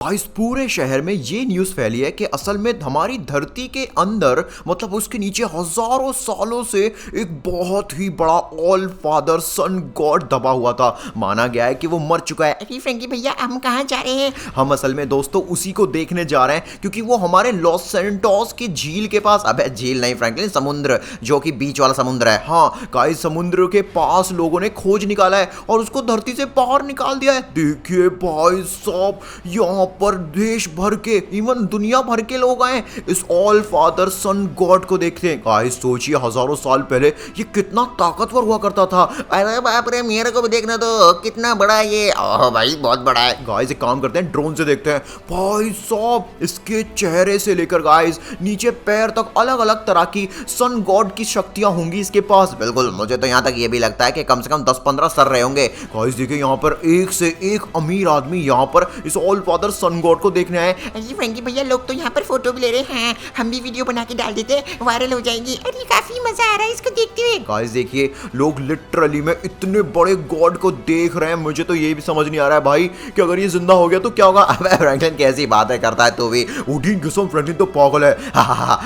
इस पूरे शहर में ये न्यूज़ फैली है कि असल में हमारी धरती के अंदर मतलब उसके नीचे हजारों सालों से एक बहुत ही बड़ा ऑल फादर सन गॉड दबा हुआ था। माना गया है कि वो मर चुका है। अरे फ्रेंकी भैया, हम कहाँ जा रहे हैं? हम असल में दोस्तों उसी को देखने जा रहे हैं क्योंकि वो हमारे लॉस सैंटोस की झील के पास, अबे झील नहीं फ्रैंकलिन, समुद्र, जो कि बीच वाला समुद्र है। हाँ गाइस, समुद्र के पास लोगों ने खोज निकाला है और उसको धरती से बाहर निकाल दिया है। देखिए भाई साहब, यहाँ पर देश भर के, इवन दुनिया भर के लोग आए इस ऑल फादर सन गॉड को देखते हैं। गाइस सोचिए, हजारों साल पहले ये कितना ताकतवर हुआ करता था। अरे बाप रे, मेरे को भी देखना तो, कितना बड़ा है ये। ओह भाई, बहुत बड़ा है। गाइस एक काम करते हैं, ड्रोन से देखते हैं। भाई साहब, इसके चेहरे से लेकर गाइस नीचे पैर तक अलग अलग तरह की सन गॉड की शक्तियां होंगी इसके पास। बिल्कुल, मुझे तो यहाँ तक ये भी लगता है कि कम से कम 10-15 सर रहे होंगे। गाइस देखिए, यहाँ पर एक से एक अमीर आदमी यहाँ पर इस ऑल फादर सन गॉड को देखने आए। अरे फ्रेंकी भैया, लोग तो यहाँ पर फोटो भी ले रहे हैं। हम भी वीडियो बना के डाल देते, वायरल हो जाएंगी। अरे काफी मजा आ रहा है इसको देखते हुए। गाइस देखिए, लोग लिटरली में इतने बड़े गॉड को देख रहे हैं। मुझे तो ये भी समझ नहीं आ रहा है भाई कि अगर ये जिंदा हो गया तो क्या होगा। अबे फ्रैंकलिन, कैसी बातें करता है तू भी। उठी किस्म, फ्रैंकलिन तो पागल है।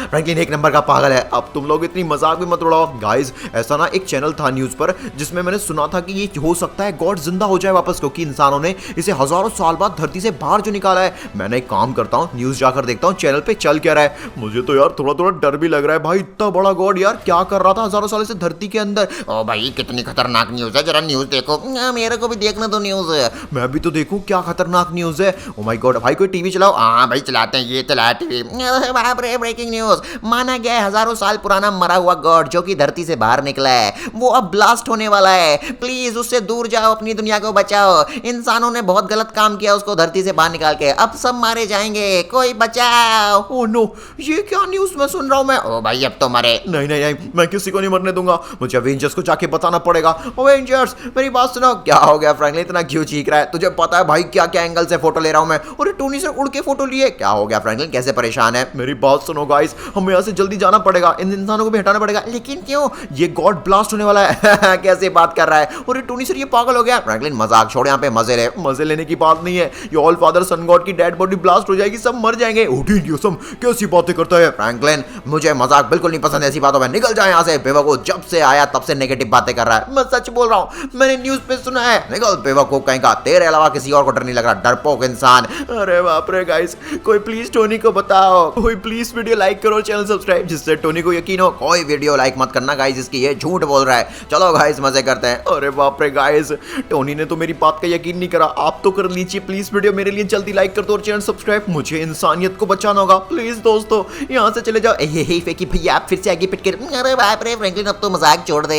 फ्रैंकलिन एक नंबर का पागल है। अब तुम लोग इतनी मजाक भी मत उड़ाओ। गाइस ऐसा ना एक चैनल था न्यूज पर जिसमें मैंने सुना था कि ये हो सकता है गॉड जिंदा हो जाए वापस, क्योंकि इंसानों ने इसे हजारों साल बाद धरती से बाहर जो निकाला है। मैंने एक काम करता हूँ, न्यूज जाकर देखता हूँ चैनल पे चल क्या रहा है। मुझे तो यार थोड़ा थोड़ा डर भी लग रहा है भाई। इतना बड़ा गॉड यार क्या कर रहा था हजारों साल से धरती के अंदर। ओ भाई, कितनी खतरनाक न्यूज है, जरा न्यूज देखो। मेरे को भी देखना तो न्यूज है। मैं भी तो देखूं क्या खतरनाक न्यूज है। ओ माय गॉड, भाई कोई टीवी चलाओ। हाँ भाई, चलाते हैं, ये चलाया टीवी। बाप रे, ब्रेकिंग न्यूज। माना गया है हजारों साल पुराना मरा हुआ गॉड जो कि धरती से बाहर निकला है, वो अब ब्लास्ट होने वाला है। प्लीज उससे दूर जाओ, अपनी दुनिया को बचाओ। इंसानों ने बहुत गलत काम किया उसको धरती से बाहर निकाल के, अब सब मारे जाएंगे, कोई बचाओ। ओ नो, ये क्या न्यूज मैं सुन रहा हूँ मैं। ओ भाई, अब तो मरे। नहीं नहीं नहीं, मैं किसी को नहीं मरने दूंगा। मुझे अवेंजर्स को जाके बताना पड़ेगा। अवेंजर्स मेरी बात सुनो। क्या हो गया फ्रैंकलिन, इतना क्यों चीख रहा है? तुझे पता है भाई क्या क्या एंगल से फोटो ले रहा हूं मैं, और टोनी से उड़ के फोटो लिए। क्या हो गया फ्रैंकलिन, कैसे परेशान है? मेरी बात सुनो गाइस, हमें यहाँ से जल्दी जाना पड़ेगा, इन इंसानों को भी हटाना पड़ेगा। लेकिन क्यों? ये गॉड ब्लास्ट होने वाला है। कैसे बात कर रहा है? और टोनी सर ये पागल हो गया। फ्रैंकलिन मजाक छोड़, यहाँ पे मजे ले। मजे लेने की बात नहीं है, ये ऑल फादर सन गॉड की डेड बॉडी ब्लास्ट हो जाएगी, सब मर जाएंगे। उठी कसम, कैसी बातें करता है फ्रैंकलिन, मुझे मजाक बिल्कुल नहीं पसंद ऐसी बातों में। निकल जाए यहाँ से बेवकूफ, जब से आया तब से नेगेटिव बातें कर रहा है। मैं सच बोल रहा हूँ, मैंने न्यूज पे सुना है। निकल बेवकूफ कहीं का, तेरे अलावा किसी और को डर नहीं लग रहा, डरपोक इंसान। अरे बाप रे गाइस, कोई प्लीज टोनी को बताओ, कोई प्लीज वीडियो लाइक करो, चैनल सब्सक्राइब, जिससे टोनी को यकीन हो। कोई वीडियो लाइक मत करना गाइस, इसकी ये झूठ बोल रहा है। चलो गाइस मजे करते हैं। अरे बाप रे गाइस, टोनी ने तो मेरी बात का यकीन नहीं करा। आप तो कर लीजिए प्लीज वीडियो मेरे लिए, जल्दी लाइक कर दो और चैनल सब्सक्राइब। मुझे इंसानियत को बचाना होगा, प्लीज दोस्तों यहाँ से चले जाओ। फेंकी भैया, आप फिर से आगे पिट कर। अरे बाप रे फ्रैंकलिन, अब तो मजाक छोड़ दे।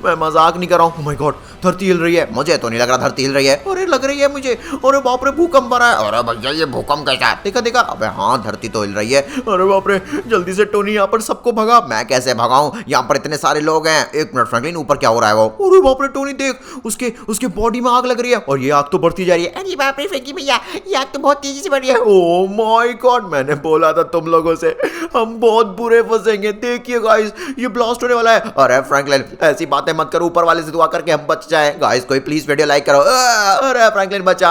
मैं मजाक नहीं कर रहा हूँ। ओह माय गॉड, धरती हिल रही है। मुझे तो नहीं लग रहा धरती हिल रही है। अरे लग रही है मुझे। अरे बाप रे, भूकंप आ रहा है। अरे भैया, ये भूकंप कैसा? देखा देखा। अबे हाँ, धरती तो हिल रही है। अरे बाप रे, जल्दी से टोनी यहाँ पर सबको भगा। मैं कैसे भगाऊं, यहाँ पर इतने सारे लोग हैं। एक मिनट फ्रैंकलिन, ऊपर क्या हो रहा है वो? अरे बाप रे टोनी देख, उसके बॉडी में आग लग रही है और ये आग तो बढ़ती जा रही है। अरे बाप रे फ्रैंकी भैया, ये आग तो बहुत तेजी से बढ़ रही है। ओह माय गॉड, मैंने बोला था तुम लोगों से, हम बहुत बुरे फंसेंगे। देखिए गाइस, ये ब्लास्ट होने वाला है। अरे फ्रैंकलिन, ऐसी बातें मत करो, ऊपर वाले से दुआ करके हम बच जाए। गाइस कोई प्लीज वीडियो लाइक करो। अरे फ्रैंकलिन बचा।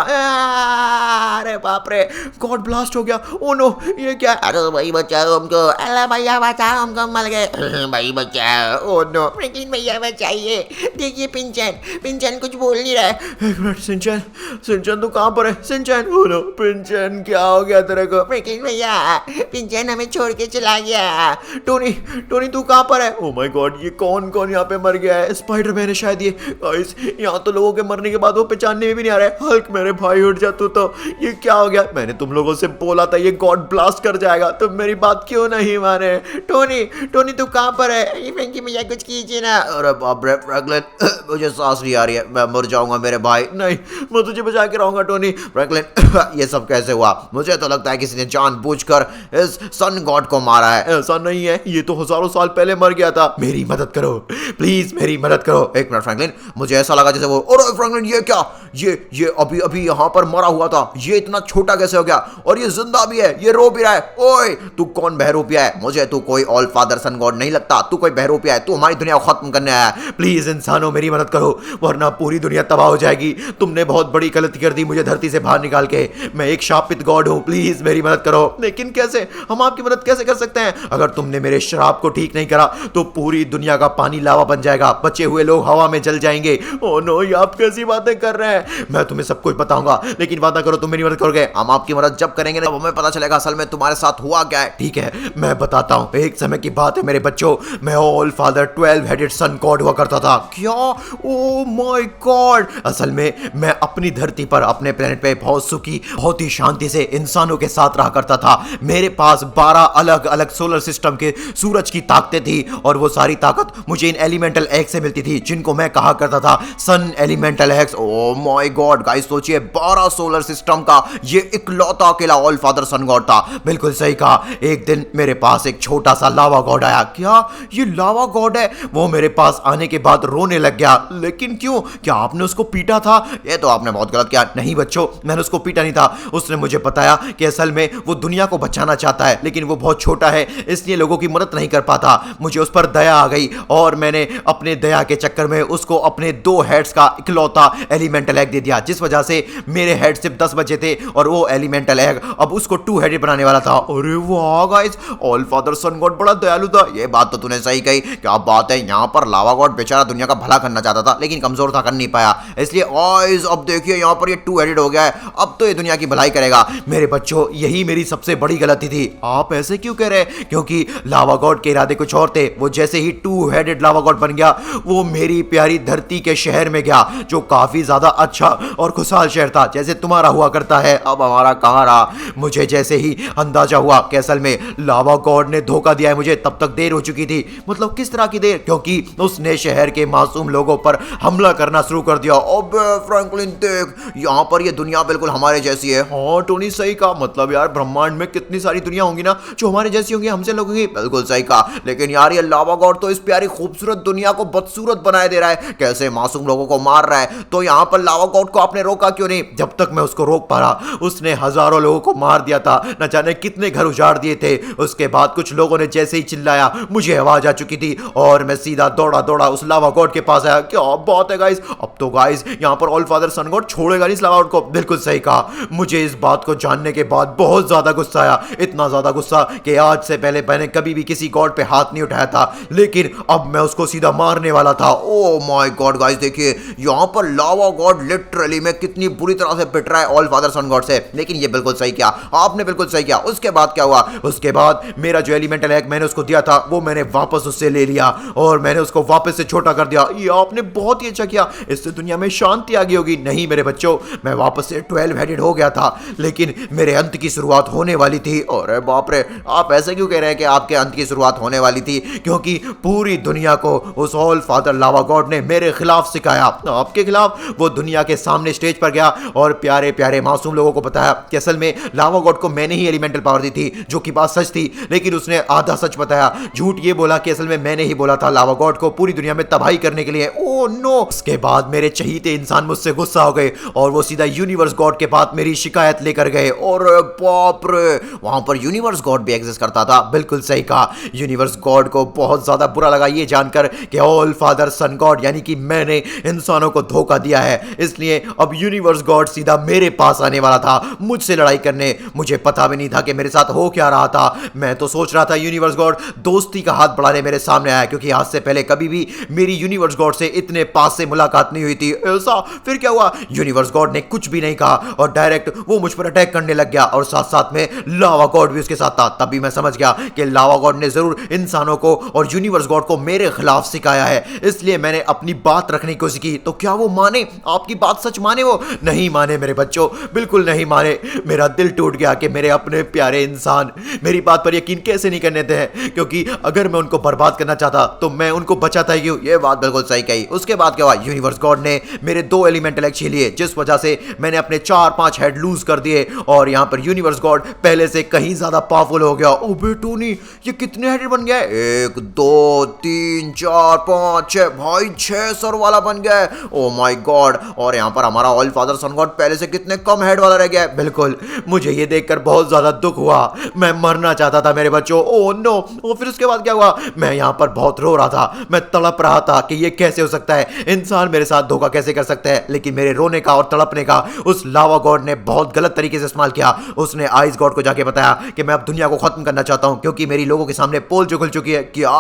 अरे बाप रे, गॉड ब्लास्ट हो गया। ओह नो, ये क्या? अरे भाई बचाओ हमको। अल्लाह भैया बचाओ हमको, मर गए। भाई बचाओ। ओह नो, फ्रैंकलिन भैया बचाइए। देखिए पिंचन कुछ बोल नहीं रहा है। एक मिनट, सिंचन तू कहाँ पर है? सिंचन, ओह नो, पिंचन क्या हो गया तेरे को? फ्रैंकलिन भैया, पिंचन हमें छोड़ के चला गया। टोनी तू कहाँ पर है? ओह माय गॉड, ये कौन यहाँ पे मर गया है? स्पाइडरमैन है शायद ये। गाइस यहाँ तो लोगों के मरने के बाद वो पहचानने में भी नहीं आ रहा है। हल्क मेरे भाई उठ जा तू तो। ये क्या हो गया? मैंने तुम लोगों से बोला था ये गॉड ब्लास्ट कर जाएगा, तुम मेरी बात क्यों नहीं माने? टोनी तू कहाँ पर है? ये फ्रैंकी भैया कुछ कीजिए ना। अरे बाप रे फ्रैंकलिन, मुझे सांस नहीं आ रही है, मैं मर जाऊंगा मेरे भाई। नहीं, मैं तुझे बचा के रहूंगा टोनी। फ्रैंकलिन, ये सब कैसे हुआ? मुझे तो लगता है किसी ने जानबूझकर इस सन गॉड को मारा है। ऐसा नहीं है, ये तो हजारों साल पहले मर गया था। मेरी मदद करो प्लीज, मेरी मदद करो। एक मिनट फ्रैंकलिन, मुझे ऐसा लगा जैसे वो। अरे फ्रैंकलिन, ये क्या? ये अभी यहाँ पर मरा हुआ था, ये इतना छोटा कैसे हो गया? और ये जिंदा भी है, ये रो भी रहा है। ओए तू कौन बहरूपिया है? मुझे तू कोई ऑल फादर सन गॉड नहीं लगता, तू कोई बहरूपिया है। तू हमारी दुनिया को खत्म करने आया है। प्लीज इंसानों मेरी मदद करो, वरना पूरी दुनिया तबाह हो जाएगी। तुमने बहुत बड़ी गलती कर दी मुझे धरती से बाहर निकाल के। मैं एक शापित गॉड हूँ, प्लीज मेरी मदद करो। लेकिन कैसे, हम आपकी मदद कैसे कर सकते हैं? अगर तुमने मेरे श्राप को ठीक नहीं करा तो पूरी दुनिया का पानी लावा बन जाएगा, बचे हुए लोग हवा में जल जाएंगे। ओह नो, ये आप कैसी बातें कर रहे हैं? मैं तुम्हें सब कुछ बताऊंगा, लेकिन वादा करो तुम मेरी मदद करोगे। हम आपकी मदद जब करेंगे तब हमें पता चलेगा असल में तुम्हारे साथ हुआ क्या है। ठीक है, मैं बताता हूँ। एक समय की बात है मेरे बच्चों, मैं all father 12 headed son god हुआ करता था। क्या? Oh my god! असल में मैं अपनी धरती पर, अपने प्लेनेट पे बहुत सुखी, बहुत ही शांति से इंसानों के साथ रहा करता था। मेरे पास 12 अलग अलग सोलर सिस्टम के सूरज की ताकतें थी और वो सारी ताकत मुझे इन एलिमेंटल एग से मिलती थी, जिनको मैं कहा करता था sun elemental eggs. Oh my god guys, सोचिए 12 सोलर सिस्टम का ये इकलौता अकेला ऑल फादर सन गॉड था। बिल्कुल सही कहा। एक दिन मेरे पास एक छोटा सा लावा गॉड आया। क्या ये लावा गॉड है? वो मेरे पास आने के बाद रोने लग गया। लेकिन क्यों? क्या आपने उसको पीटा था? ये तो आपने बहुत गलत किया। नहीं बच्चों, मैंने उसको पीटा नहीं था। उसने मुझे बताया कि असल में वो दुनिया को बचाना चाहता है, लेकिन वो बहुत छोटा है, इसलिए लोगों की मदद नहीं कर पाता। मुझे उस पर दया आ गई और मैंने अपने दया के चक्कर में उसको अपने 2 हेड्स का इकलौता एलिमेंटल एग दे दिया, जिस वजह से मेरे हेड सिर्फ 10 बचे थे और वो एलिमेंटल एग अब उसको 2 हेडेड बनाने वाला था। अरे वाह guys, all father son god बड़ा दयालु था। ये बात तो तूने सही कही। क्या बात है, यहाँ पर लावा गॉड बेचारा दुनिया का भला करना चाहता था, लेकिन कमजोर था, कर नहीं पाया। इसलिए गाइस अब देखिए यहाँ पर ये 2 हेडेड हो गया है। अब तो ये दुनिया की भलाई करेगा। मेरे बच्चों, यही मेरी सबसे बड़ी गलती थी। आप ऐसे क्यों कह रहे हैं? क्योंकि लावा गॉड के इरादे कुछ और थे। वो जैसे ही 2 हेडेड लावा गॉड बन गया, वो मेरी प्यारी धरती के शहर में गया, जो काफी ज्यादा अच्छा और खुशहाल शहर था, जैसे तुम्हारा हुआ करता है। अब हमारा कहाँ रहा? मुझे जैसे ही अंदाजा हुआ कि असल में लावा गॉड ने धोखा दिया है मुझे, तब तक देर हो चुकी थी। मतलब किस तरह की देर? क्योंकि उसने शहर के मासूम लोगों पर हमला करना शुरू कर दिया। अबे फ्रैंकलिन देख, यहाँ पर ये दुनिया बिल्कुल हमारे जैसी है। हाँ टोनी सही कहा। मतलब यार ब्रह्मांड में कितनी सारी दुनिया होंगी ना जो हमारे जैसी होंगी, हमसे लोग होंगी। बिल्कुल सही कहा। लेकिन यार ये लावा गॉड तो इस प्यारी खूबसूरत दुनिया को बदसूरत बनाए दे रहा है, कैसे मासूम लोगों को मार रहा है। तो यहाँ पर लावा गॉड को आपने रोका क्यों नहीं? जब तक मैं उसको रोक पा रहा, उसने हजारों लोगों को मार दिया था, न जाने कितने घर उजाड़ दिए थे। उसके बाद कुछ लोगों ने जैसे ही चिल्लाया, मुझे आवाज आ चुकी थी और मैं सीधा दौड़ा दौड़ा उस लावा गॉड के पास आया। क्या बात है गाइस, अब तो गाइस यहाँ पर ऑल फादर सन गॉड छोड़ेगा नहीं इस लावा गॉड को। बिल्कुल सही कहा। मुझे इस बात को जानने के बाद बहुत ज्यादा गुस्सा आया, इतना ज्यादा गुस्सा कि आज से पहले मैंने कभी भी किसी गॉड पे हाथ नहीं उठाया था, लेकिन अब मैं उसको सीधा मारने वाला था। ओ माय गॉड गाइस, देखिए यहाँ पर लावा गॉड लिटरली में कितनी बुरी तरह से पिट रहा है ऑल फादर सन गॉड से। लेकिन ये बिल्कुल सही किया, आपने बिल्कुल सही किया। उसके बाद क्या हुआ? उसके बाद मेरा जो एलिमेंटल एग मैंने उसको दिया था, वो मैंने वापस उससे ले लिया और मैंने उसको वापस से छोटा कर दिया। ये आपने बहुत ही अच्छा किया, इससे दुनिया में शांति आ गई होगी। नहीं मेरे बच्चों, मैं वापस से 12 हेडेड हो गया था, लेकिन मेरे अंत की शुरुआत होने वाली थी। अरे बाप रे, आप ऐसे क्यों कह रहे हैं कि आपके अंत की शुरुआत होने वाली थी? क्योंकि पूरी दुनिया को उस ऑल फादर लावा गॉड ने मेरे खिलाफ सिखाया, आपके खिलाफ। वो दुनिया के सामने स्टेज पर गया और प्यारे प्यारे मासूम लोगों को बताया कि असल में लावा गॉड को मैंने ही एलिमेंटल पावर दी थी, जो कि बात सच थी। लेकिन उसने आधा सच बताया, झूठ ये बोला कि असल में मैंने ही बोला था लावा गॉड को पूरी दुनिया में तबाही करने के लिए। Oh no! उसके बाद मेरे चहीते इंसान मुझसे गुस्सा हो गए और वो सीधा यूनिवर्स गॉड के पास मेरी शिकायत लेकर गए। और बाप रे, वहां पर यूनिवर्स गॉड भी एग्जिस्ट करता था। बिल्कुल सही कहा। यूनिवर्स गॉड को बहुत ज्यादा बुरा लगा ये जानकर कि ऑल फादर सन गॉड यानी कि मैंने इंसानों को धोखा दिया है, इसलिए अब यूनिवर्स गॉड सीधा मेरे पास आने वाला था मुझसे लड़ाई करने। मुझे पता भी नहीं था कि मेरे साथ हो क्या रहा था। मैं तो सोच रहा था यूनिवर्स गॉड दोस्ती का हाथ बढ़ाने मेरे सामने आया, क्योंकि आज से पहले कभी भी मेरी यूनिवर्स गॉड से इतने पास से मुलाकात नहीं हुई थी। ऐसा फिर क्या हुआ? यूनिवर्स गॉड ने कुछ भी नहीं कहा और डायरेक्ट वो मुझ पर अटैक करने लग गया और साथ साथ में लावा गॉड भी उसके साथ था। तभी मैं समझ गया कि लावा गॉड ने जरूर इंसानों को और यूनिवर्स गॉड को मेरे खिलाफ सिखाया है, इसलिए मैंने अपनी बात रखने की कोशिश की। तो क्या वो माने? आपकी बात सच माने? वो नहीं माने मेरे बच्चों, बिल्कुल नहीं माने। मेरा दिल टूट गया कि मेरे अपने प्यारे इंसान मेरी बात पर यकीन कैसे नहीं करने थे, क्योंकि अगर मैं उनको बर्बाद करना चाहता तो मैं उनको बचाता ही क्यों? ये बात बिल्कुल सही कही। उसके बाद क्या हुआ? यूनिवर्स गॉड ने मेरे 2 एलिमेंटल एग छीन लिए, जिस वजह से मैंने अपने 4-5 हेड लूज कर दिए और यहां पर यूनिवर्स गॉड पहले से कहीं ज्यादा पावरफुल हो गया। ओ बेटूनी, ये कितने हेड बन गया? 1 2 3 4 5 6 भाई 6 सर वाला बन गया है। Oh my God! और यहां पर हमारा ऑल फादर सन गॉड पहले से कितने कम हेड वाला रह गया है। बिल्कुल, मुझे ये देखकर बहुत ज्यादा दुख हुआ। मैं मरना चाहता था मेरे बच्चों। Oh no! और फिर उसके बाद क्या हुआ? मैं यहां पर बहुत रो रहा था, मैं तड़प रहा था कि ये कैसे हो सकता है, इंसान मेरे साथ धोखा कैसे कर सकता है। लेकिन मेरे रोने का और तड़पने का उस लावा गॉड ने बहुत गलत तरीके से इस्तेमाल किया। उसने आइस गॉड को जाके बताया कि मैं अब दुनिया को खत्म करना चाहता हूं क्योंकि मेरी लोगों के सामने पोल जो खुल चुकी है। क्या?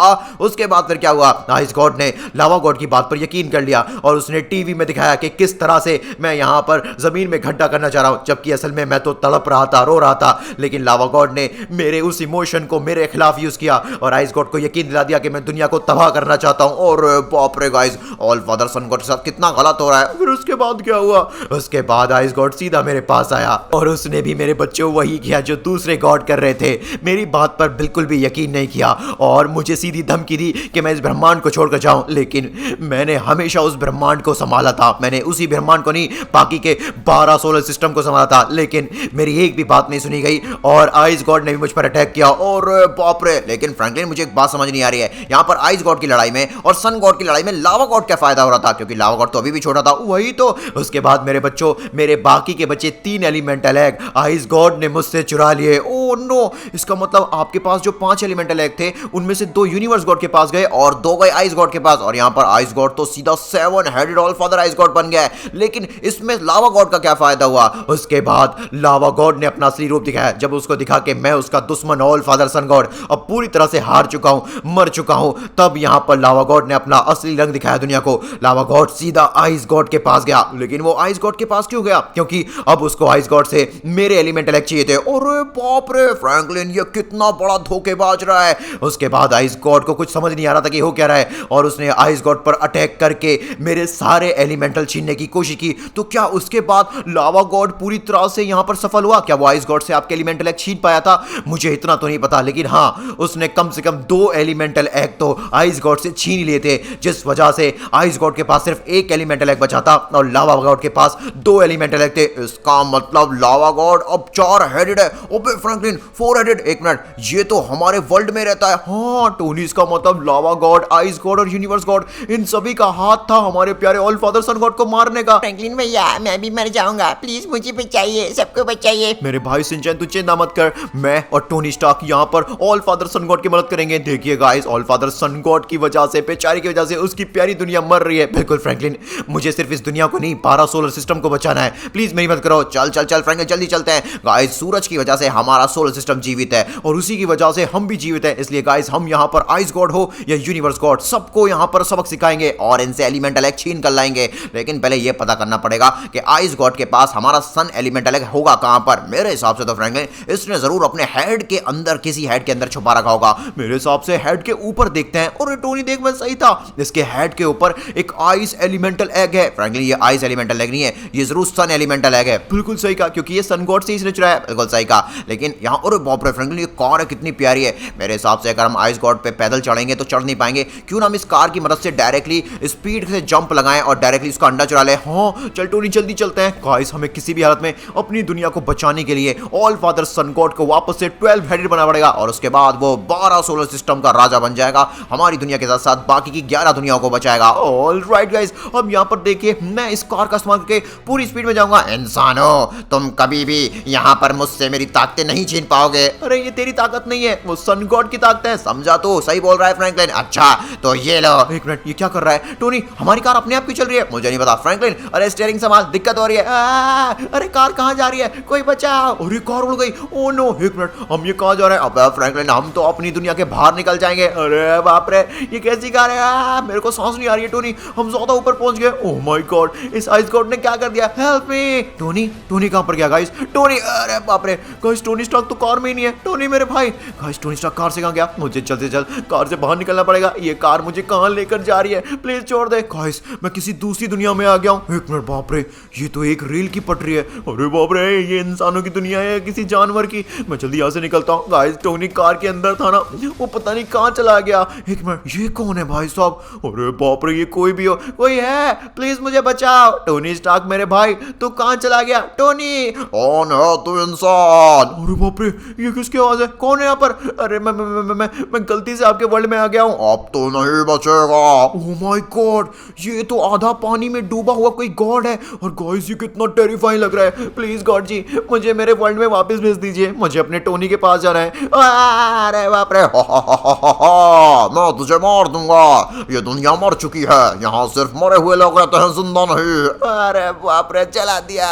उसके बाद फिर क्या हुआ? आइस गॉड ने लावा गॉड की बात पर यकीन कर लिया और उसने टीवी में दिखाया कि किस तरह से मैं यहां पर जमीन में गड्ढा करना चाह रहा हूं, जबकि असल में मैं तो तड़प रहा था, रो रहा था। लेकिन लावा गॉड ने मेरे उस इमोशन को मेरे खिलाफ यूज किया और आइस गॉड को यकीन दिला दिया कि मैं दुनिया को तबाह करना चाहता हूं। और बाप रे guys, all father son god के साथ कितना गलत हो रहा है। फिर उसके बाद क्या हुआ? उसके बाद आइस गॉड सीधा मेरे पास आया और उसने भी मेरे बच्चों वही किया जो दूसरे गॉड कर रहे थे। मेरी बात पर बिल्कुल भी यकीन नहीं किया और मुझे सीधी धमकी दी कि मैं इस ब्रह्मांड को छोड़कर जाऊं। लेकिन मैंने हमेशा उस ब्रह्मांड को संभाला था। मैंने उसी ब्रह्मांड को नहीं, बाकी के 12 सोलर सिस्टम को संभाला था। लेकिन मेरी एक भी बात नहीं सुनी गई और आइस गॉड ने भी मुझ पर अटैक किया। और बाप रे! लेकिन फ्रैंकलिन, मुझे एक बात समझ नहीं आ रही है, यहाँ पर आइस गॉड की लड़ाई में और सन गॉड की लड़ाई में लावा गॉड क्या फायदा हो रहा था? क्योंकि लावा गॉड तो अभी भी छोटा था। वही तो। उसके बाद मेरे बच्चों, मेरे बाकी के बच्चे 3 एलिमेंटल एग आइस गॉड ने मुझसे चुरा लिए। Oh no! इसका मतलब आपके पास जो 5 एलिमेंटल एग थे उनमें से 2 यूनिवर्स गॉड के पास गए और 2 गए आइस गॉड के पास। और यहाँ पर आइस गॉड तो सीधा 7 headed all father ice God बन गया है। लेकिन इसमें लावा गॉड का क्या फायदा हुआ? उसके बाद लावा गॉड ने अपना असली रूप दिखाया जब उसको दिखा कि मैं उसका दुश्मन ऑल फादर सन गॉड अब पूरी तरह से हार चुका हूं, मर चुका हूं। तब यहां पर लावा गॉड ने अपना असली रंग दिखाया दुनिया को। लावा गॉड सीधा आइस गॉड के पास गया। लेकिन वो आइस गॉड के पास क्यों गया? क्योंकि अब उसको आइस गॉड से मेरे एलिमेंटल एग चाहिए थे। अरे बाप रे फ्रैंकलिन, ये कितना बड़ा धोखेबाज रहा है। उसके बाद आइस गॉड को कुछ समझ नहीं आ रहा था कि हो क्या रहा है और उसने आइस गॉड पर अटैक करके मेरे सारे एलिमेंटल छीनने की कोशिश की। तो क्या उसके बाद लावा गॉड पूरी तरह से यहां पर सफल हुआ? क्या वो आइस गॉड से आपके एलिमेंटल एग छीन पाया था? मुझे इतना तो नहीं पता, लेकिन हाँ, उसने कम से कम 2 एलिमेंटल एग तो आइस गॉड से छीन लिए थे, जिस वजह से आइस गॉड के पास सिर्फ 1 एलिमेंटल एग बचा था और लावा गॉड के पास 2 एलिमेंटल एग थे। इसका मतलब लावा गॉड अब 4 हेडेड है। ओबे फ्रैंकलिन, 4 हेडेड? एक मिनट, ये तो हमारे वर्ल्ड में रहता है। हाँ टोनी, इसका मतलब लावा गॉड, आइस गॉड और यूनिवर्स गॉड, इन सभी का हाथ था हमारे प्यारे ऑल फादर सन गॉड को मारने का। फ्रैंकलिन भैया, मैं भी मर जाऊंगा, प्लीज मुझे बचाइए, सबको बचाइए। मेरे भाई सिंचन, तू चिंता मत कर, मैं और टोनी स्टार्क यहाँ पर ऑल फादर सन गॉड की मदद करेंगे। देखिए guys, all father son god की वजह से, बेचारी की वजह से उसकी प्यारी दुनिया मर रही है। बिल्कुल फ्रैंकलिन, मुझे सिर्फ इस दुनिया को नहीं, 12 सोलर सिस्टम को बचाना है। प्लीज मेरी मदद करो। चल चल चल फ्रैंकलिन, जल्दी चलते हैं। गाइस, सूरज की वजह से हमारा सोलर सिस्टम जीवित है और उसी की वजह से हम भी जीवित हैं। इसलिए गाइस, हम यहाँ पर आइस गॉड हो या यूनिवर्स गॉड, सबको यहाँ पर सबक सिखाएंगे और इनसे एलिमेंटल एग छीन कर लाएंगे। लेकिन पहले यह पता करना पड़ेगा कि आइस गॉड के पास हमारा सन एलिमेंटल एग होगा कहां पर। मेरे हिसाब से तो फ्रैंकलिन, इसने जरूर अपने हेड के अंदर, किसी हेड के अंदर छुपा रखा होगा। मेरे हिसाब से हेड के ऊपर देखते हैं। और टोनी देख, मैं सही था, इसके हेड के ऊपर एक आइस एलिमेंटल एग है। फ्रैंकलिन, ये आइस एलिमेंटल एग नहीं है, ये जरूर सन एलिमेंटल एग है। बिल्कुल सही कहा, क्योंकि ये सन गॉड से इसने चुराया। बिल्कुल सही कहा। लेकिन यहाँ, और बाप रे फ्रैंकलिन, ये कार है कितनी प्यारी है। मेरे हिसाब से अगर हम आइस गॉड पे पैदल चढ़ेंगे तो चढ़ नहीं पाएंगे। क्यों ना हम इस कार की मदद से डायरेक्टली स्पीड से जंप लगाएं और डायरेक्टली उसका अंडा चुरा ले। हाँ चल टोनी, जल्दी चलते हैं। गाइस, हमें किसी भी हालत में अपनी दुनिया को बचाने के लिए ऑल फादर सन गॉड को वापस से 12 हेडेड बनाना पड़ेगा और उसके बाद वो 12 सोलर सिस्टम का राजा बन जाएगा। हमारी दुनिया के साथ साथ बाकी की 11 दुनियाओं को बचाएगा। ऑलराइट गाइस, अब यहाँ पर देखिए, मैं इस कार का इस्तेमाल करके पूरी स्पीड में जाऊंगा। इंसानों, तुम कभी भी यहाँ पर मुझसे मेरी ताकतें नहीं छीन पाओगे। अरे ये तेरी ताकत नहीं है, वो सन गॉड की ताकत है, समझा? तो सही बोल रहा है फ्रैंकलिन। अच्छा तो ये लो। एक मिनट, ये क्या कर रहा है टोनी? हमारी कार अपने आप क्यों चल रही है? मुझे नहीं पता। फ्रैंकलिन, अरे स्टीयरिंग संभाल, दिक्कत हो रही है। अरे कार कहाँ जा रही है? कोई बचाओ। अरे कार उड़ गई। ओह नो, एक मिनट, हम ये कहाँ जा रहे हैं? अब फ्रैंकलिन, हम तो अपनी दुनिया के बाहर निकल जाएंगे। अरे बाप रे, ये कैसी कार है? मेरे को सांस नहीं आ रही है टोनी, हम ज्यादा ऊपर पहुंच गए। ओह माय गॉड, इस आइस गॉड ने क्या कर दिया? Help me. टोनी, टोनी कहाँ पर गया गाइस? टोनी, अरे बाप रे गाइस, टोनी स्टार्क तो कार में ही नहीं है। टोनी मेरे भाई, गाइस टोनी स्टार्क कार से कहाँ गया? मुझे जल्द से जल्द कार से बाहर निकलना पड़ेगा। ये कार मुझे कहाँ लेकर जा रही है? प्लीज छोड़ दे। गाइस, मैं किसी दूसरी दुनिया में आ गया हूँ। एक मिनट, बाप रे, ये तो एक रेल की पटरी है। अरे बाप रे, ये इंसानों की दुनिया है किसी जानवर की। मैं जल्दी यहाँ से निकलता हूँ। गाइस, टोनी कार के अंदर था ना, वो पता नहीं कहाँ चला गया। एक मिनट, ये कौन है भाई साहब? अरे बाप रे, ये कोई भी हो, कोई है? प्लीज मुझे बचाओ। टोनी स्टार्क मेरे भाई, तू कहाँ चला गया? टोनी, कौन है तू इंसान? अरे बाप रे, ये किसकी आवाज है? कौन है यहाँ पर? अरे मैं गलती से आपके वर्ल्ड में आ गया हूँ। अब तो नहीं बचेगा। ओह माय गॉड, ये तो आधा पानी में डूबा हुआ कोई गॉड है। और गाइस ये कितना टेरिफाइंग लग रहा है। प्लीज गॉड जी, मुझे मेरे वर्ल्ड में वापस भेज दीजिए, मुझे अपने टोनी के पास जाना है। अरे बाप रे, मैं तुझे मार दूंगा। ये दुनिया मर चुकी है, यहाँ सिर्फ मरे हुए लोग रहते हैं, जिंदा नहीं। अरे बाप रे, जला दिया।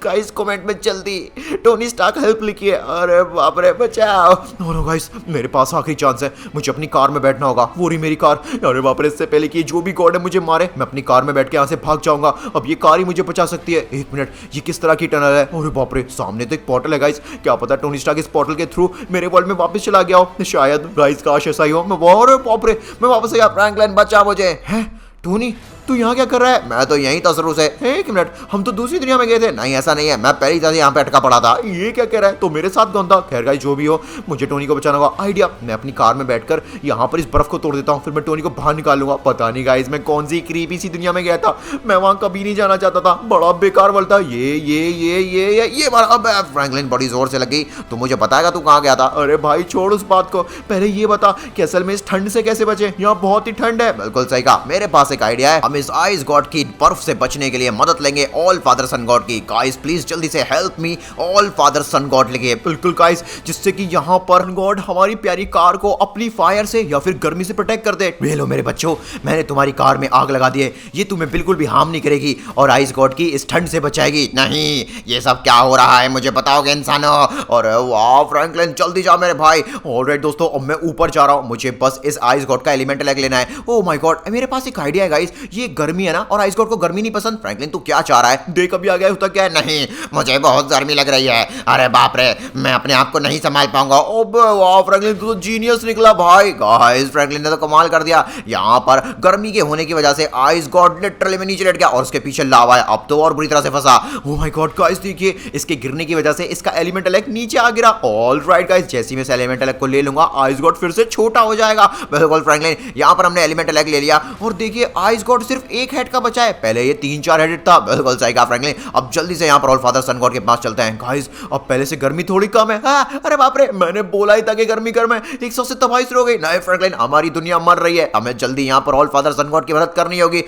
गाइस कमेंट में जल्दी टोनी स्टार्क हेल्प लिखिए। अरे बाप रे, बचाओ। नो गाइस, मेरे पास आखिरी चांस है, मुझे अपनी कार में बैठना होगा। वो रही मेरी कार। अरे बाप रे, इससे पहले कि जो भी गॉड है मुझे मारे, मैं अपनी कार में बैठ के यहाँ से भाग जाऊंगा। अब ये कार ही मुझे बचा सकती है। एक मिनट, ये किस तरह की टनल है? अरे बाप रे, सामने तो एक पोर्टल है गाइस। क्या पता टोनी स्टार्क इस पोर्टल के थ्रू मेरे वर्ल्ड में वापस चला गया हो। शायद गाइस, काश ऐसा ही हो। अरे बाप रे, मैं वापस आ गया। फ्रैंकलिन बचा मुझे। हैं टोनी, तू यहाँ क्या कर रहा है? मैं तो यहीं था शुरू से। एक मिनट, हम तो दूसरी दुनिया में गए थे। नहीं ऐसा नहीं है, मैं पहली तरह यहाँ पे अटका पड़ा था। ये क्या कह रहा है? तो मेरे साथ कौन था? खैर गाइस, जो भी हो, मुझे टोनी को बचाना होगा। आइडिया, मैं अपनी कार में बैठकर यहाँ पर इस बर्फ को तोड़ देता हूँ, फिर मैं टोनी को बाहर निकाल लूंगा। पता नहीं गाइस, मैं कौन सी क्रीपी सी दुनिया में गया था। मैं वहाँ कभी नहीं जाना चाहता था, बड़ा बेकार वर्ल्ड था। ये बराबर। फ्रैंकलिन बड़ी जोर से लगी। तू मुझे बताएगा तू कहाँ गया था? अरे भाई छोड़ उस बात को, पहले ये बता कि असल में इस ठंड से कैसे बचे? यहाँ बहुत ही ठंड है। बिल्कुल सही कहा। मेरे पास एक आइडिया है। हम इस आइस गॉड की बर्फ से बचने के लिए मदद लेंगे ऑल फादर सन गॉड की। गाइस प्लीज जल्दी से help me all father son god लिखिए। बिल्कुल गाइस, जिससे कि यहाँ पर गॉड हमारी प्यारी कार को अपनी फायर से या फिर गर्मी से प्रोटेक्ट कर दे। लो मेरे बच्चों, मैंने तुम्हारी कार में आग लगा दी है। ये तुम्हें बिल्कुल भी हार्म नहीं करेगी और आइस गॉड की इस ठंड से बचाएगी। नहीं, ये सब क्या हो रहा है मुझे बताओगे इंसानों? और वाह फ्रैंकलिन, जल्दी जा मेरे भाई। ऑलराइट दोस्तों, अब मैं ऊपर जा रहा हूँ, मुझे बस इस आइस गॉड का एलिमेंटल एग लेना है। ओह माय गॉड, मेरे पास एक आइडिया है गाइस। ये गर्मी है ना, और आइस गॉड को गर्मी नहीं पसंद। फ्रैंकलिन तू क्या चाह रहा है? देख अभी आ गया होता क्या है? नहीं, मुझे बहुत गर्मी लग रही है। अरे बाप रे, मैं अपने आप को नहीं संभाल पाऊंगा। ओबे वाह फ्रैंकलिन, तू तो जीनियस निकला भाई। गाइस फ्रैंकलिन ने तो कमाल कर दिया। यहाँ पर गर्मी के होने की वजह से आइस गॉड लिटरली में नीचे लेट गया और उसके पीछे लावा है। अब तो और बुरी तरह से फंसा। ओह माय गॉड गाइस, देखिए इसके गिरने की वजह से इसका एलिमेंटल एग नीचे आ गिरा। ऑलराइट गाइस, जैसे मैं इस एलिमेंटल एग को ले लूंगा, आइस गॉड फिर से छोटा हो जाएगा। बिल्कुल फ्रैंकलिन, यहाँ पर हमने एलिमेंटल एग ले लिया और देखिए आइस गॉड सिर्फ एक हेड का बचा है, पहले ये 3-4 हेडेड था। बिल्कुल सही कहा फ्रैंकलिन। अब जल्दी से यहाँ पर ऑल फादर सन गॉड के पास चलते हैं। गाइस अब पहले से गर्मी थोड़ी कम है। हाँ, अरे बाप रे, मैंने बोला ही था कि गर्मी कम है। 180 तबाही शुरू हो गई। नहीं फ्रैंकलिन, हमारी दुनिया मर रही है, हमें जल्दी यहाँ पर ऑल फादर सन गॉड की मदद करनी होगी।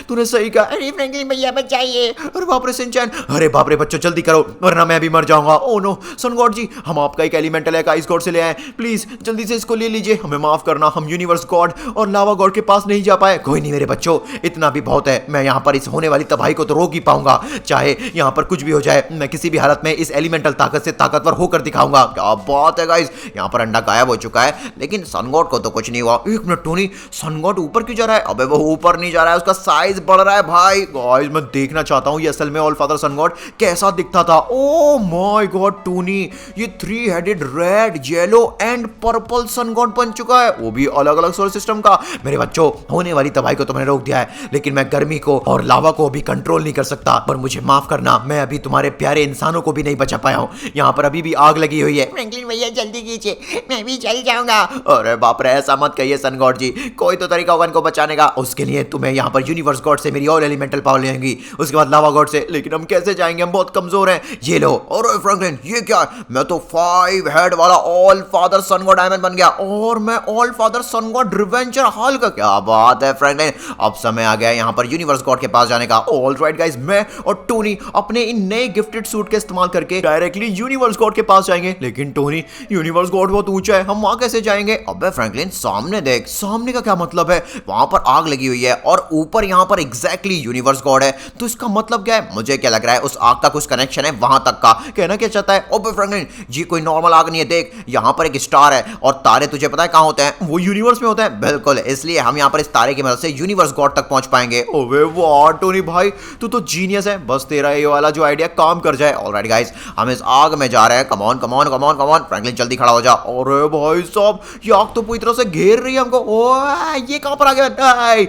तूने सही कहा। अरे फ्रैंकलिन भैया बचाइए। अरे बाप रे सिंचैन, अरे बाप रे बच्चों जल्दी करो वरना मैं भी मर जाऊंगा। ओह नो सन गॉड जी, हम आपका एक एलिमेंटल एग आइस गॉड से ले आए, प्लीज जल्दी से इसको ले लीजिए। हमें माफ करना, हम यूनिवर्स गॉड और लावा गॉड के पास नहीं जा पाए। कोई नहीं मेरे बच्चों, इतना भी बहुत है। मैं यहाँ पर इस होने वाली तबाही को तो रोक ही पाऊंगा, चाहे यहाँ पर कुछ भी हो जाए। मैं किसी भी हालत में इस एलिमेंटल ताकत से ताकतवर होकर दिखाऊंगा। क्या बात है गाइस, यहाँ पर अंडा गायब हो चुका है, लेकिन सन गॉड को तो कुछ नहीं हुआ। एक मिनट टोनी, सन गॉड ऊपर क्यों जा रहा है? अबे वो ऊपर नहीं जा रहा है, उसका साइज बढ़ रहा है भाई। गाइस मैं देखना चाहता हूँ ये असल में ऑल फादर सन गॉड कैसा दिखता था। ओह माय गॉड टोनी, ये 3 headed red, yellow and purple son god बन चुका है, वो भी अलग अलग सोलर सिस्टम का। मेरे बच्चों, होने वाली तबाही को तो मैंने रोक दिया है, लेकिन मैं गर्मी को और लावा को भी कंट्रोल नहीं कर सकता। पर मुझे माफ करना, मैं अभी तुम्हारे प्यारे इंसानों को भी नहीं बचा पाया हूँ। यहाँ पर अभी भी आग लगी हुई है। फ्रैंकलिन भैया जल्दी कीजिए, मैं भी जल जाऊंगा। अरे बाप रे, ऐसा मत कहिए सन गॉड जी, कोई तो तरीका होगा इनको बचाने का। उसके लिए तुम्हें यहाँ पर यूनिवर्स गॉड से मेरी ऑल एलिमेंटल पावर लेंगी, उसके बाद लावा गॉड से। लेकिन हम कैसे जाएंगे? हम बहुत कमजोर हैं। ये लो। और फ्रैंकलिन ये क्या है? मैं तो 5 हेड वाला all father son god diamond बन गया। और मैं all father son god Revenger Hulk. क्या बात है फ्रैंकलिन, अब समय आ गया यहाँ पर यूनिवर्स गॉड के पास जाने का। ऑलराइट गाइस, मैं और टोनी अपने इन नए गिफ्टेड सूट का इस्तेमाल करके डायरेक्टली यूनिवर्स गॉड के पास जाएंगे। लेकिन टोनी, यूनिवर्स गॉड बहुत ऊंचा है, हम वहां कैसे जाएंगे? अबे फ्रैंकलिन, सामने देख। सामने का क्या मतलब है? वहां पर आग लगी हुई है और ऊपर यहाँ पर एग्जैक्टली यूनिवर्स गॉड है। तो इसका मतलब क्या है? मुझे क्या लग रहा है, उस आग का कुछ कनेक्शन है वहां तक का। कहना क्या चाहता है? ओबे फ्रैंकलिन, ये कोई नॉर्मल आग नहीं है। देख, यहाँ पर एक स्टार है और तारे तुझे पता है कहाँ होते हैं? वो यूनिवर्स में होते हैं। बिल्कुल, इसलिए हम यहाँ पर इस तारे की मदद से यूनिवर्स गॉड तक पहुंच पाएंगे। ओवे वाह टोनी भाई, तू तो जीनियस है। बस तेरा ये वाला जो आइडिया काम कर जाए। ऑलराइट गाइस, हम इस आग में जा रहे हैं। Come on come on come on come on. Franklin जल्दी खड़ा हो जा। अरे भाई साहब, ये आग तो पूरी तरह से घेर रही है हमको। ओह, ये कहां पर आ गया?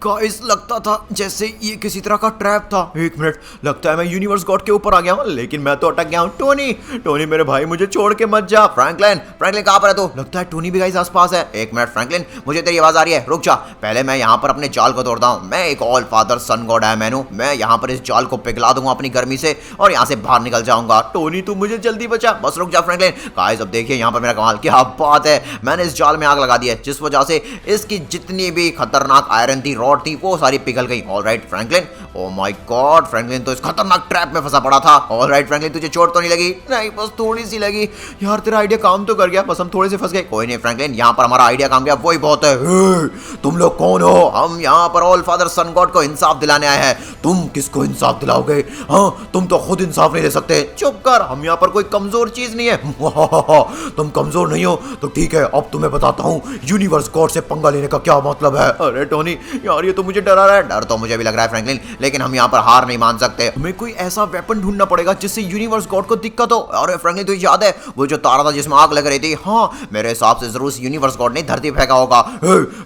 गाइस लगता था जैसे ये किसी तरह का ट्रैप था। एक मिनट, लगता है मैं यूनिवर्स गॉड के ऊपर आ गया हूं, लेकिन मैं तो अटक गया हूं। टोनी, टोनी मेरे भाई, मुझे छोड़ के मत जा। फ्रैंकलिन, फ्रैंकलिन कहां पर है तू? लगता है टोनी भी गाइस आसपास है। एक मिनट फ्रैंकलिन, मुझे तेरी आवाज आ रही है, रुक जा। पहले मैं यहाँ पर अपने जाल को तोड़ता हूँ। मैं एक ऑल फादर सन गॉड है मैनू, मैं यहाँ पर इस जाल को पिघला दूंगा अपनी गर्मी से और यहाँ से बाहर निकल जाऊंगा। टोनी तू मुझे जल्दी बचा, बस रुक जा फ्रैंकलिन। गाइस अब देखिए यहाँ पर मेरा कमाल, क्या बात है, मैंने इस जाल में आग लगा दी है जिस वजह से इसकी जितनी भी खतरनाक आयरन थी, रॉड थी, वो सारी पिघल गई। Alright Franklin, oh my God, Franklin तो इस खतरनाक ट्रैप में फंसा पड़ा था। ऑलराइट फ्रैंकलिन, तुझे चोट तो नहीं लगी? नहीं, बस थोड़ी सी लगी। यार तेरा आइडिया काम तो कर गया, बस हम थोड़े से फंस गए। कोई नहीं फ्रैंकलिन, यहाँ पर हमारा आइडिया काम गया, वही बहुत है। तुम लोग कौन हो? हम यहाँ पर ऑल फादर सन गॉड को इंसाफ दिलाने आए हैं। तुम किसको इंसाफ दिलाओगे? हाँ, तुम तो खुद इंसाफ नहीं दे सकते। चुप कर, हम यहाँ पर कोई कमजोर चीज नहीं है। तुम कमजोर नहीं हो तो ठीक है, अब तुम्हें बताता हूँ यूनिवर्स गॉड से पंगा लेने का क्या मतलब है। अरे टोनी यार, ये तो मुझे डरा रहा है। डर तो मुझे भी लग रहा है फ्रैंकलिन, लेकिन हम यहाँ पर हार नहीं मान सकते। हमें कोई ऐसा वेपन ढूंढना पड़ेगा जिससे यूनिवर्स गॉड को दिक्कत हो। अरे फ्रैंकलिन, तुझे याद है वो जो तारा था जिसमें आग लग रही थी? हाँ, मेरे हिसाब से जरूर यूनिवर्स गॉड ने धरती फेंका होगा।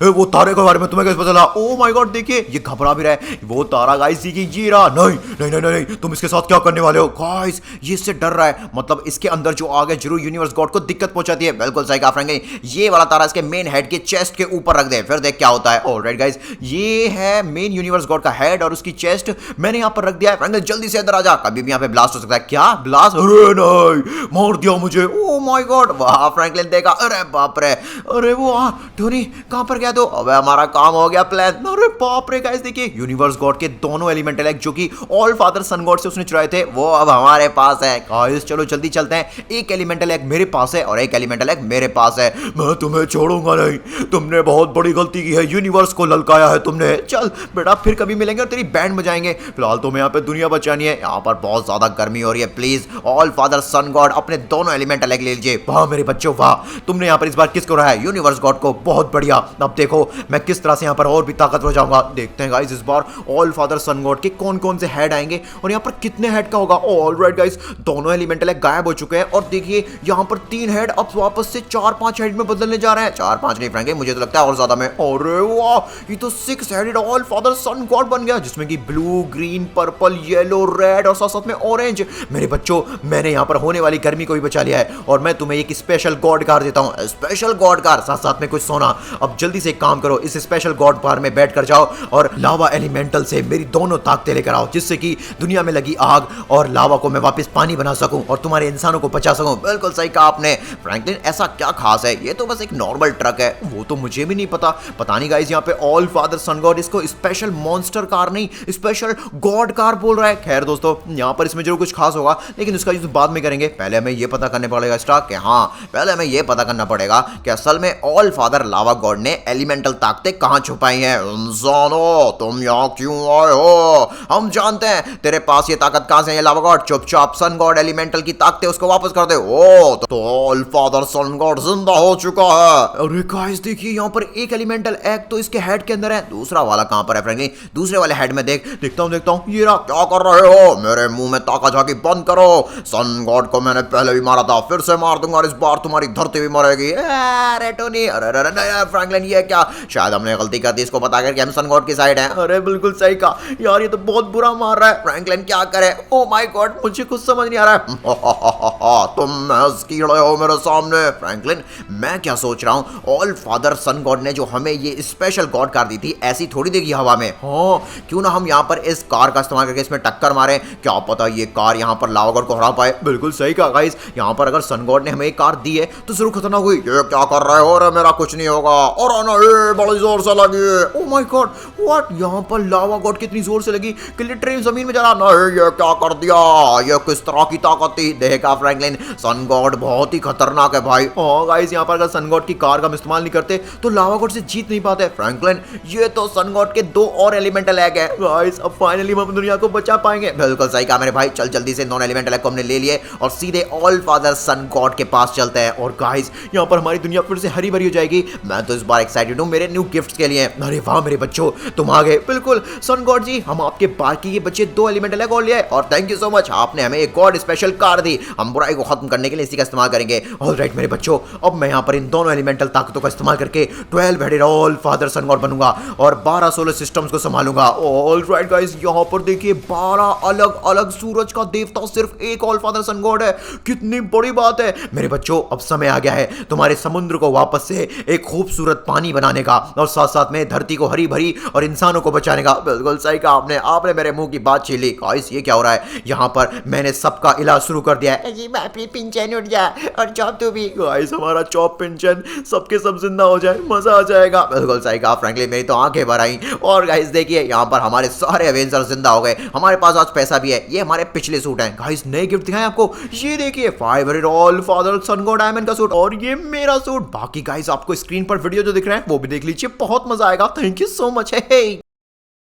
वो तारे के बारे में तुम्हें कैसे पता चला? ओ माय गॉड, देखिए ये घबरा भी रहा है। वो तारा गाइस की जी रहा। नहीं नहीं नहीं नहीं, तुम इसके साथ क्या करने वाले हो? गाइस ये इससे डर रहा है, मतलब इसके अंदर जो आग है जरूर यूनिवर्स गॉड को दिक्कत पहुंचाती है। बिल्कुल सही कहा फ्रैंकलिन, ये वाला तारा इसके मेन हेड के चेस्ट के ऊपर रख दे, फिर देख क्या होता है। ऑलराइट गाइस, ये है मेन यूनिवर्स गॉड का हेड और उसकी चेस्ट मैंने यहाँ पर रख दिया है। फ्रैंकलिन जल्दी से अंदर आ जा, कभी भी यहाँ पे ब्लास्ट हो सकता है। क्या ब्लास्ट? अरे नहीं, मार दिया मुझे। ओ माय गॉड, वाह फ्रैंकलिन देखा, अरे बाप रे, अरे वो टोनी कहां पर गया? तो अबे हमारा काम हो गया प्लान। अरे बाप रे गाइस, देखिए यूनिवर्स गॉड के दोनों एलिमेंटल एग जो कि ऑल फादर सन गॉड से उसने चुराए थे, वो अब हमारे पास है। गाइस चलो जल्दी चलते हैं, एक एलिमेंटल एग मेरे पास है और एक एलिमेंटल एग मेरे पास है। मैं तुम्हें छोड़ूंगा नहीं, तुमने बहुत बड़ी गलती की है, यूनिवर्स को ललकाया है तुमने। चल बेटा, फिर कभी मिलेंगे और तेरी बैंड बजाएंगे। फिलहाल तो मैं यहाँ पे दुनिया बचानी है, यहाँ पर बहुत ज्यादा गर्मी हो रही है। Please all father son god अपने दोनों एलिमेंटल एग ले लीजिए। वाह मेरे बच्चों वाह, तुमने यहाँ पर इस बार किसको रहा है? यूनिवर्स गॉड को। बहुत बढ़िया, अब देखो मैं किस तरह से यहाँ पर और भी ताकतवर हो जाऊंगा। देखते हैं गाइस इस बार ऑल फादर सन गॉड के कौन कौन से हेड आएंगे और यहाँ पर कितने हेड का होगा। ऑलराइट गाइस, दोनों एलिमेंटल एग गायब हो चुके हैं और देखिए यहाँ पर 3 हेड अब वापस से 4-5 हेड में बदलने जा रहे हैं। 4-5 नहीं फ्रैंकलिन, मुझे तो लगता है और ज्यादा में। अरे वाह, ये तो 6 headed all father son god बन गया, जिसमें कि blue, green, purple, yellow, red और साथ साथ में ऑरेंज। मेरे बच्चों, मैंने यहाँ पर होने वाली गर्मी को भी बचा लिया है और मैं तुम्हें एक स्पेशल गॉड कार देता हूँ। स्पेशल गॉड कार, साथ साथ में कुछ सोना। अब जल्दी से एक काम करो, इस स्पेशल गॉड कार में बैठ कर जाओ और लावा एलिमेंटल से मेरी दोनों ताकतें लेकर आओ, जिससे कि दुनिया में लगी आग और लावा को मैं वापस पानी बना सकूं और तुम्हारे इंसानों को बचा सकूं। बिल्कुल सही कहा आपने फ्रैंकलिन, ऐसा क्या खास है? ये तो बस एक नॉर्मल ट्रक है। वो तो मुझे भी नहीं पता नहीं गाइस, यहाँ पे ऑल फादर सन गॉड इसको स्पेशल मॉन्स्टर कार नहीं, स्पेशल गॉड कार बोल रहा है। खैर दोस्तों, यहाँ पर इसमें जरूर कुछ खास होगा, लेकिन उसका यूज बाद में करेंगे। पहले हमें ये पता करने पड़ेगा स्टार्क के, हाँ पहले हमें ये पता करना पड़ेगा कि असल में ऑल फादर लावा गॉड ने एलिमेंटल ताकतें कहां छुपाई हैं। इंसानों, तुम यहाँ क्यों आए हो? हम जानते हैं तेरे पास ये ताकत कहां से है लावा गॉड। चुपचाप सन गॉड एलिमेंटल की ताकतें उसको वापस कर दे। ओ तो ऑल फादर सन गॉड जिंदा हो चुका है। अरे गाइस देखिए, यहाँ पर एक एलिमेंटल एग तो इसके हेड के अंदर है, दूसरा वाला कहां पर है फ्रैंकलिन? दूसरे वाले हेड में देखता हूं ये रहा। क्या कर रहे हो? मेरे मुंह में ताका झाकी बंद करो। सन गॉड को मैंने पहले भी मारा था, फिर से मार दूंगा और इस बार तुम्हारी धरती भी मरेगी। अरे टोनी, अरे फ्रैंकलिन ये क्या? शायद हमने गलती कर दी इसको बता कर कि हम सन गॉड की साइड हैं। अरे बिल्कुल सही कहा यार, ये तो बहुत बुरा मार रहा है। फ्रैंकलिन क्या करे? ओ माय गॉड, मुझे कुछ समझ नहीं आ रहा है। तुम महज कीड़े हो मेरे सामने। फ्रैंकलिन, मैं क्या सोच रहा हूँ, ऑल फादर सन गॉड ने जो हमें ये स्पेशल गॉड कार दी थी, ऐसी थोड़ी देगी हवा में। हाँ, क्यों ना हम यहाँ पर इस कार का इस्तेमाल करके इसमें टक्कर मारे, क्या पता ये कार यहाँ पर लावा गॉड को हरा पाए। बिल्कुल सही कहा गाइस, यहाँ पर अगर सन गॉड ने हमें एक कार दी है तो जरूर खतरनाक हुई। ये क्या कर रहे हो? अरे मेरा कुछ नहीं होगा। और नहीं, बड़ी जोर से लगी। Oh my God, what? यहाँ पर लावा गॉड कितनी जोर से लगी कि लिटरली जमीन में जा रहा। नहीं, ये क्या कर दिया? ये किस तरह की ताकत थी? देखा फ्रैंकलिन, सन गॉड बहुत ही खतरनाक है भाई। हाँ गाइस, यहाँ पर अगर सन गॉड की कार का हम इस्तेमाल नहीं करते तो लावा गॉड से जीत नहीं पाते। फ्रैंकलिन, ये तो सन गॉड के 2 और एलिमेंटल एग है। गाइस अब फाइनली हम दुनिया को बचा पाएंगे। बिल्कुल सही कहा मेरे भाई, चल जल्दी से नॉन एलिमेंटल एग को हमने ले लिए और सीधे ऑल फादर सन गॉड के पास चलते हैं। और गाइस, यहाँ पर हमारी दुनिया फिर से हरी भरी हो जाएगी। मैं तो इस बार एक्साइटेड हूँ मेरे न्यू गिफ्ट्स के लिए। अरे वाह मेरे बच्चों, तुम आ गए। बिल्कुल सन गॉड जी, हम आपके बाकी के बच्चे 2 एलिमेंटल एग और लिए और थैंक यू सो मच, आपने हमें एक गॉड स्पेशल कार दी। हम बुराई को खत्म करने के लिए इसी का इस्तेमाल करेंगे। ऑलराइट मेरे बच्चों, अब मैं यहाँ पर इन दोनों एलिमेंटल ताकतों का इस्तेमाल करके 12 headed all father son god बनूंगा और 12 सोलर सिस्टम्स को संभालूंगा। ऑलराइट गाइस, यहाँ पर देखिए 12 अलग अलग सूरज का देवता सिर्फ एक ऑल फादर सन गॉड है। कितनी बड़ी बात है मेरे बच्चों। अब समय आ गया है तुम्हारे समुद्र को वापस से एक खूबसूरत पानी बनाने का और साथ साथ में धरती को हरी भरी और इंसानों को बचाने का। बिल्कुल सही कहा आपने, आपने मेरे मुंह की बात छीन ली। गाइस ये क्या हो रहा है यहाँ पर? मैंने सबका इलाज शुरू कर दिया है। अरे बाप रे, पिंचन उठ जा और चौप तू भी। गाइस हमारा चॉप पेंशन सबके सब जिंदा हो जाए, मजा आ जाएगा। बिल्कुल सही कहा फ्रैंकलिन, मेरी तो आंखें भर आई। और गाइस देखिए यहाँ पर हमारे सारे अवेंजर्स जिंदा हो गए। हमारे पास आज पैसा भी है। ये हमारे पिछले सूट हैं। गाइस नए गिफ्ट दिखाएं आपको, ये देखिए 500 ऑल फादर सन गो डायमंड का सूट और ये मेरा सूट। बाकी गाइस आपको स्क्रीन पर वीडियो जो दिख रहे हैं वो भी देख लीजिए, बहुत मजा आएगा। Thank you so much. है